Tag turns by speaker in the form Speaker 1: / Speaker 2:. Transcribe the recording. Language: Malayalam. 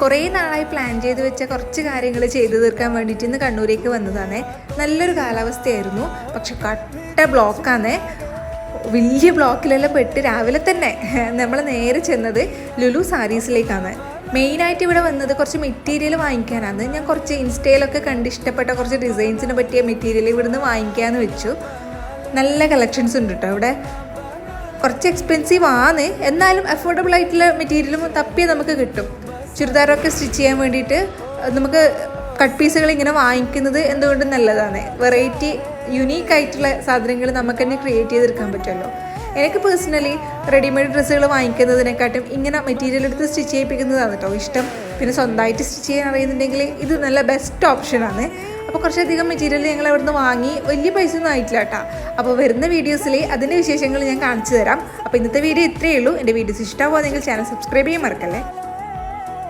Speaker 1: കുറേ നാളായി പ്ലാൻ ചെയ്ത് വെച്ച കുറച്ച് കാര്യങ്ങൾ ചെയ്തു തീർക്കാൻ വേണ്ടിയിട്ട് ഇന്ന് കണ്ണൂരേക്ക് വന്നതാണ്. നല്ലൊരു കാലാവസ്ഥയായിരുന്നു, പക്ഷെ കട്ട ബ്ലോക്കാണ്. വലിയ ബ്ലോക്കിലെല്ലാം പെട്ട് രാവിലെ തന്നെ നമ്മൾ നേരെ ചെന്നത് ലുലു സാരീസിലേക്കാണ്. മെയിനായിട്ട് ഇവിടെ വന്നത് കുറച്ച് മെറ്റീരിയൽ വാങ്ങിക്കാനാണ്. ഞാൻ കുറച്ച് ഇൻസ്റ്റയിലൊക്കെ കണ്ട് ഇഷ്ടപ്പെട്ട കുറച്ച് ഡിസൈൻസിന് പറ്റിയ മെറ്റീരിയൽ ഇവിടുന്ന് വാങ്ങിക്കാമെന്ന് വെച്ചു. നല്ല കളക്ഷൻസ് ഉണ്ട് കേട്ടോ ഇവിടെ. കുറച്ച് എക്സ്പെൻസീവ് ആണ്, എന്നാലും അഫോർഡബിൾ ആയിട്ടുള്ള മെറ്റീരിയലും തപ്പിയാൽ നമുക്ക് കിട്ടും. ചുരിദാറൊക്കെ സ്റ്റിച്ച് ചെയ്യാൻ വേണ്ടിയിട്ട് നമുക്ക് കട്ട് പീസുകൾ ഇങ്ങനെ വാങ്ങിക്കുന്നത് എന്തുകൊണ്ടും നല്ലതാണ്. വെറൈറ്റി യുണീക്കായിട്ടുള്ള സാധനങ്ങൾ നമുക്ക് തന്നെ ക്രിയേറ്റ് ചെയ്തെടുക്കാൻ പറ്റുമല്ലോ. എനിക്ക് പേഴ്സണലി റെഡിമെയ്ഡ് ഡ്രസ്സുകൾ വാങ്ങിക്കുന്നതിനെക്കാട്ടും ഇങ്ങനെ മെറ്റീരിയൽ എടുത്ത് സ്റ്റിച്ച് ചെയ്യിപ്പിക്കുന്നതാണ് കേട്ടോ ഇഷ്ടം. പിന്നെ സ്വന്തമായിട്ട് സ്റ്റിച്ച് ചെയ്യാൻ അറിയുന്നുണ്ടെങ്കിൽ ഇത് നല്ല ബെസ്റ്റ് ഓപ്ഷനാണ്. അപ്പോൾ കുറച്ചധികം മെറ്റീരിയൽ ഞങ്ങൾ അവിടുന്ന് വാങ്ങി, വലിയ പൈസ ഒന്നും ആയിട്ടില്ല കേട്ടോ. അപ്പോൾ വരുന്ന വീഡിയോസിൽ അതിൻ്റെ വിശേഷങ്ങൾ ഞാൻ കാണിച്ചു തരാം. അപ്പോൾ ഇന്നത്തെ വീഡിയോ ഇത്രയേ ഉള്ളൂ. എൻ്റെ വീഡിയോസ് ഇഷ്ടമാവുക നിങ്ങൾ ചാനൽ സബ്സ്ക്രൈബ് ചെയ്യാൻ മറക്കല്ലേ.